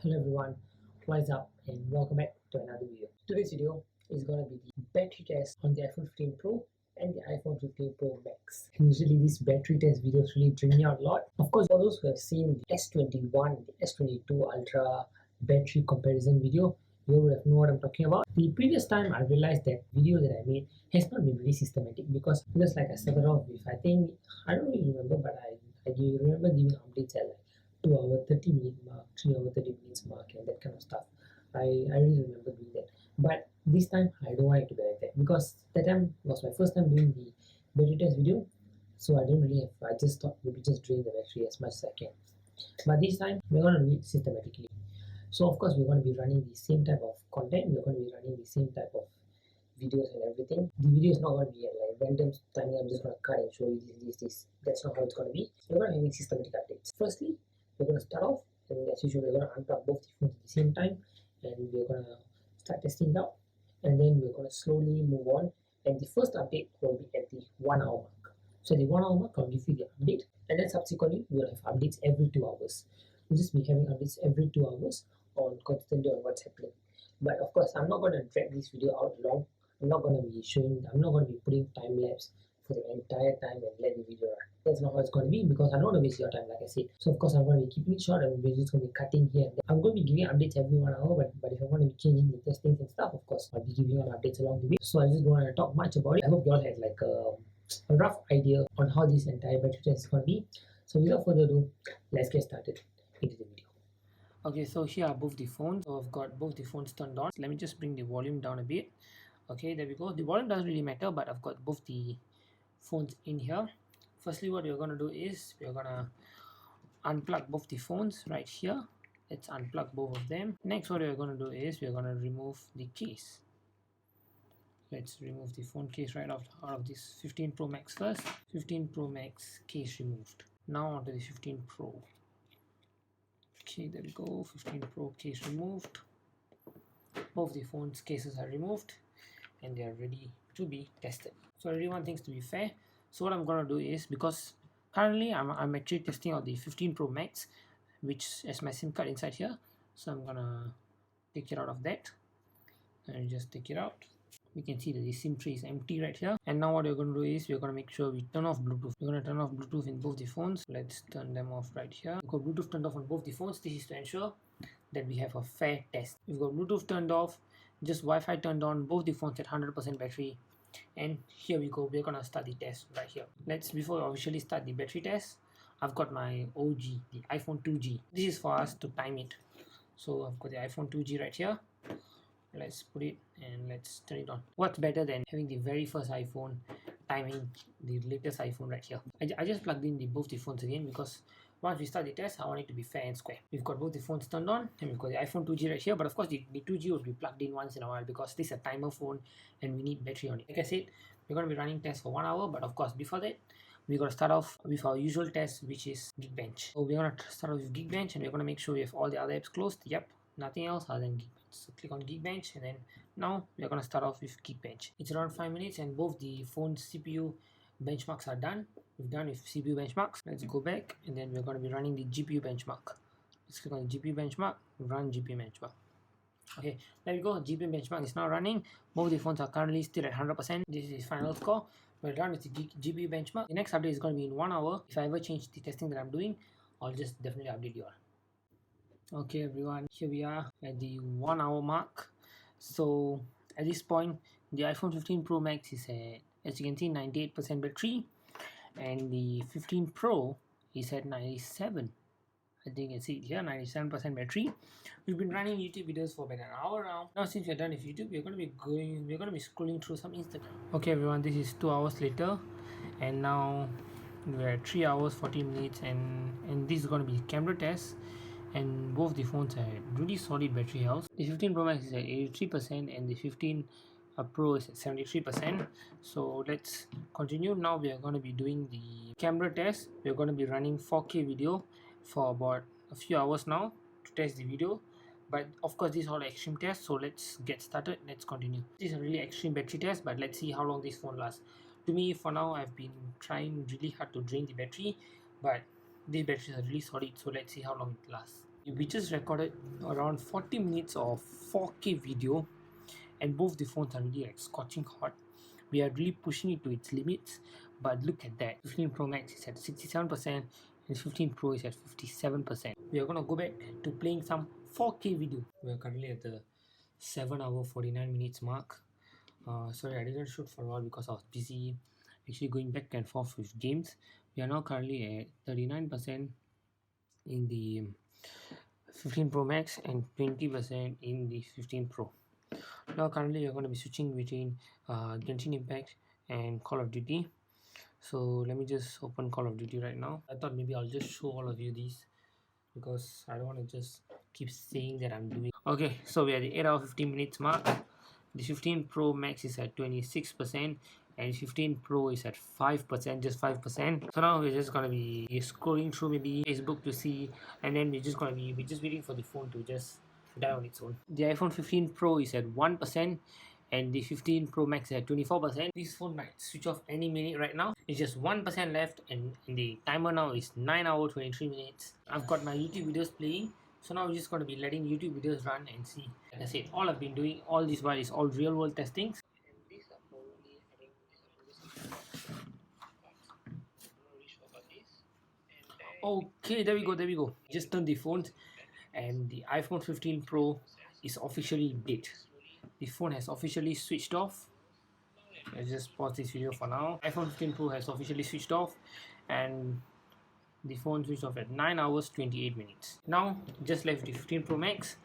Hello everyone, what is up and welcome back to another video. Today's video is going to be the battery test on the iPhone 15 Pro and the iPhone 15 Pro Max. And usually these battery test videos really bring me out a lot. Of course, for those who have seen the S21, the S22 Ultra battery comparison video, you will have know what I'm talking about. The previous time I realized that video that I made has not been really systematic because like I started off with, I don't really remember, but I remember giving updates at like 2 hour 30 minute mark, 3 hour 30 minutes mark, and that kind of stuff. I really remember doing that. But this time I don't want it to be like that because that time was my first time doing the battery test video. So I didn't really have I just thought maybe just drain the battery as much as I can. But this time we're gonna do it systematically. So of course we're gonna be running the same type of content, we're gonna be running the same type of videos and everything. The video is not going to be at like random timing. I'm just going to cut and show you this. That's not how it's going to be. We're going to have systematic updates. Firstly, we're going to start off, and as usual, we're going to unplug both the phones at the same time, and we're going to start testing it out, and then we're going to slowly move on. And the first update will be at the 1 hour mark. So the 1 hour mark, I'll give you the update, and then subsequently we'll have updates every 2 hours. We'll just be having updates every 2 hours on constantly on what's happening. But of course, I'm not going to drag this video out long. I'm not going to be putting time lapse for the entire time and let the video run. That's not how it's going to be because I don't want to waste your time, like I said. So of course I'm going to be keeping it short and we're just going to be cutting here and there. I'm going to be giving updates every 1 hour, but if I want to be changing the testings and stuff, of course I'll be giving you all updates along the way. So I just don't want to talk much about it. I hope you all had like a rough idea on how this entire battery test is going to be. So without further ado, let's get started into the video. Okay, so here are both the phones. So I've got both the phones turned on. Let me just bring the volume down a bit. Okay, there we go. The volume doesn't really matter, but I've got both the phones in here. Firstly, what we're going to do is we're going to unplug both the phones right here. Let's unplug both of them. Next, what we're going to do is we're going to remove the case. Let's remove the phone case right out of this 15 Pro Max first. 15 Pro Max case removed. Now onto the 15 Pro. Okay, there we go. 15 Pro case removed. Both the phones cases are removed and they are ready to be tested. So I really want things to be fair. So what I'm going to do is, because currently I'm actually testing out the 15 Pro Max, which has my SIM card inside here. So I'm going to take it out of that and just take it out. We can see that the SIM tray is empty right here. And now what we're going to do is we're going to make sure we turn off Bluetooth. We're going to turn off Bluetooth in both the phones. Let's turn them off right here. We've got Bluetooth turned off on both the phones. This is to ensure that we have a fair test. We've got Bluetooth turned off, just Wi-Fi turned on, both the phones at 100% battery. And here we go, we're gonna start the test right here. Before we officially start the battery test, I've got my OG, the iPhone 2G. This is for us to time it. So I've got the iPhone 2G right here. Let's put it and let's turn it on. What's better than having the very first iPhone timing the latest iPhone right here? I just plugged in both the phones again because once we start the test, I want it to be fair and square. We've got both the phones turned on and we've got the iPhone 2G right here, but of course the 2G will be plugged in once in a while because this is a timer phone and we need battery on it. Like I said, we're going to be running tests for 1 hour, but of course before that, we're going to start off with our usual test, which is Geekbench. So we're going to start off with Geekbench and we're going to make sure we have all the other apps closed. Yep, nothing else other than Geekbench. So click on Geekbench and then now we're going to start off with Geekbench. It's around 5 minutes and both the phone's CPU benchmarks are done. We've done with CPU benchmarks. Let's go back and then we're going to be running the GPU benchmark. Let's click on the GPU benchmark, run GPU benchmark. Okay, there we go. GPU benchmark is now running. Both the phones are currently still at 100%. This is final score. We're done with the GPU benchmark. The next update is going to be in 1 hour. If I ever change the testing that I'm doing, I'll just definitely update you all. Okay everyone, here we are at the 1 hour mark. So at this point, the iPhone 15 Pro Max is at, as you can see, 98% battery, and the 15 Pro is at 97. I think you can see it here, 97% battery. We've been running YouTube videos for about an hour now. Now since we're done with YouTube, we're going to be scrolling through some Instagram. Okay everyone, this is 2 hours later and now we're at 3 hours 40 minutes and this is going to be camera test. And both the phones have really solid battery health. The 15 Pro Max is at 83% and the 15 Pro is at 73%. So let's continue. Now we are going to be doing the camera test. We're going to be running 4K video for about a few hours now to test the video. But of course this is all extreme test, so let's get started. Let's continue. This is a really extreme battery test, but let's see how long this phone lasts. To me, for now, I've been trying really hard to drain the battery, but these batteries are really solid, so let's see how long it lasts. We just recorded around 40 minutes of 4K video, and both the phones are really like scorching hot. We are really pushing it to its limits, but look at that. 15 Pro Max is at 67% and 15 Pro is at 57%. We are gonna go back to playing some 4K video. We are currently at the 7-hour 49 minutes mark. Sorry, I didn't shoot for a while because I was busy actually going back and forth with games. We are now currently at 39% in the 15 Pro Max and 20% in the 15 Pro. Now currently you're going to be switching between Genshin Impact and Call of Duty. So let me just open Call of Duty right now. I thought maybe I'll just show all of you these because I don't want to just keep saying that I'm doing. Okay, so we are at the 8-hour 15 minutes mark. The 15 Pro Max is at 26% and 15 Pro is at 5%, just 5%. So now we're just gonna be scrolling through maybe Facebook to see, and then we're just waiting for the phone to just die on its own. The iPhone 15 Pro is at 1% and the 15 Pro Max is at 24%. This phone might switch off any minute right now. It's just 1% left, and the timer now is 9-hour 23 minutes. I've got my YouTube videos playing. So now we're just going to be letting YouTube videos run and see. Like I said, all I've been doing all this while is all real world testings. Okay, there we go. Just turned the phone and the iPhone 15 Pro is officially dead. The phone has officially switched off. Let's just pause this video for now. iPhone 15 Pro has officially switched off and the phone switched off at 9 hours 28 minutes. Now just left the 15 Pro Max,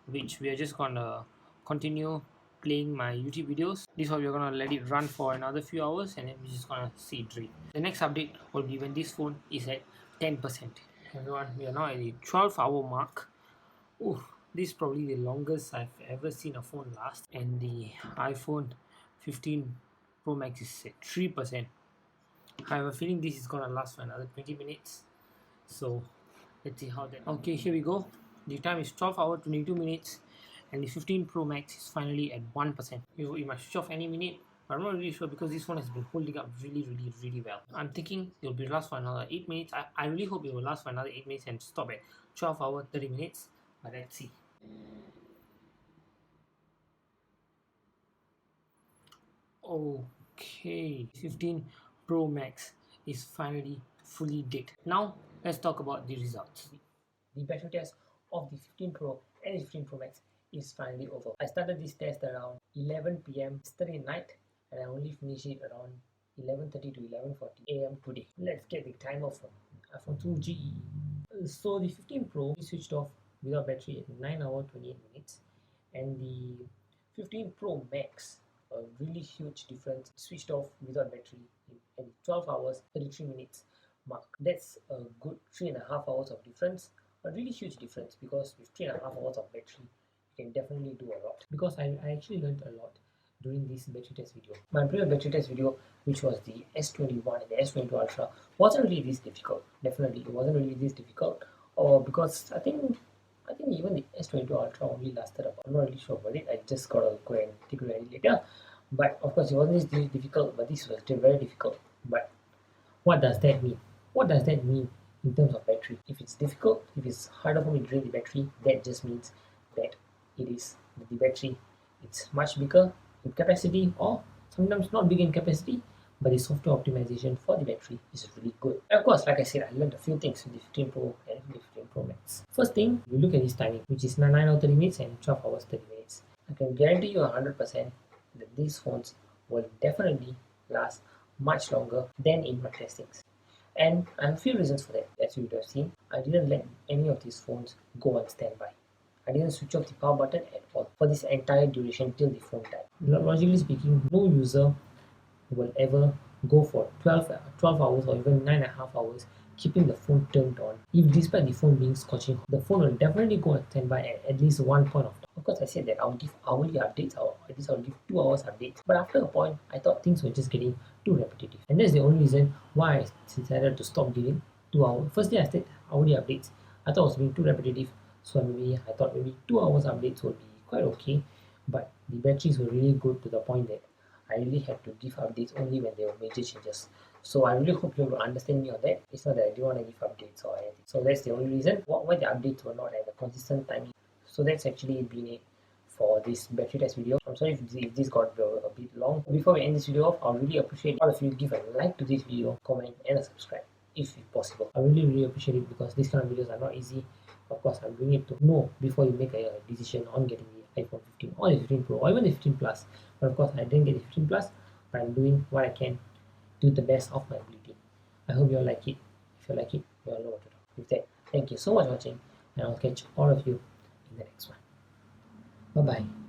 which we are just gonna continue playing my YouTube videos. This one we're gonna let it run for another few hours and then we're just gonna see it drain. The next update will be when this phone is at 10%. Everyone, we are now at the 12-hour mark. Ooh, this is probably the longest I've ever seen a phone last, and the iPhone 15 Pro Max is at 3%. I have a feeling this is gonna last for another 20 minutes. So let's see how that. Okay, here we go. The time is 12 hours 22 minutes and the 15 Pro Max is finally at 1%. You might switch off any minute, but I'm not really sure because this one has been holding up really well. I'm thinking it will be last for another 8 minutes. I really hope it will last for another 8 minutes and stop at 12 hours 30 minutes, but let's see. Okay, 15 Pro Max is finally fully dead. Now let's talk about the results. The battery test of the 15 Pro and the 15 Pro Max is finally over. I started this test around 11 p.m. yesterday night and I only finished it around 11:30 to 11:40 a.m. today. Let's get the timer from iPhone 2GE. So the 15 Pro is switched off without battery at 9 hours 28 minutes and the 15 Pro Max, a really huge difference, switched off without battery in 12 hours 33 minutes mark. That's a good 3.5 hours of difference, a really huge difference, because with 3.5 hours of battery you can definitely do a lot. Because I actually learned a lot during this battery test video. My previous battery test video, which was the S21 and the S22 Ultra, wasn't really this difficult. Definitely it wasn't really this difficult, or because I think even the S22 Ultra only lasted about, I'm not really sure about it, I just gotta go and take a look at it later. But of course it wasn't this difficult, but this was still very difficult. But what does that mean? What does that mean in terms of battery? If it's difficult, if it's harder for me to drain the battery, that just means that the battery, it's much bigger in capacity, or sometimes not big in capacity, but the software optimization for the battery is really good. And of course, like I said, I learned a few things with the 15 Pro and the 15 Pro Max. First thing, we look at this timing, which is 9 hours 30 minutes and 12 hours 30 minutes. I can guarantee you 100% that these phones will definitely last much longer than in my testings. And I have a few reasons for that. As you would have seen, I didn't let any of these phones go on standby. I didn't switch off the power button at all for this entire duration till the phone died. Logically speaking, no user will ever go for 12 hours or even 9.5 hours keeping the phone turned on. If despite the phone being scorching hot, the phone will definitely go on standby at least one point of time. Of course, I said that I'll give hourly updates, or at least I'll give 2 hours updates. But after a point, I thought things were just getting too repetitive. And that's the only reason why I decided to stop giving 2 hours. First day I said hourly updates. I thought it was being too repetitive. So I thought maybe 2 hours updates would be quite okay. But the batteries were really good to the point that I really had to give updates only when there were major changes. So I really hope you will understand me on that. It's not that I don't want to give updates or anything. So that's the only reason why the updates were not at a consistent timing. So that's actually been it for this battery test video. I'm sorry if this got a bit long. Before we end this video off, I would really appreciate all of you give a like to this video, comment and a subscribe if possible. I really appreciate it because these kind of videos are not easy. Of course, I'm doing it to know before you make a decision on getting the iPhone 15 or the 15 Pro or even the 15 Plus. But of course, I didn't get the 15 Plus, but I'm doing what I can to the best of my ability. I hope you all like it. If you like it, you all know what to do. With that, thank you so much for watching, and I'll catch all of you in the next one. Bye bye.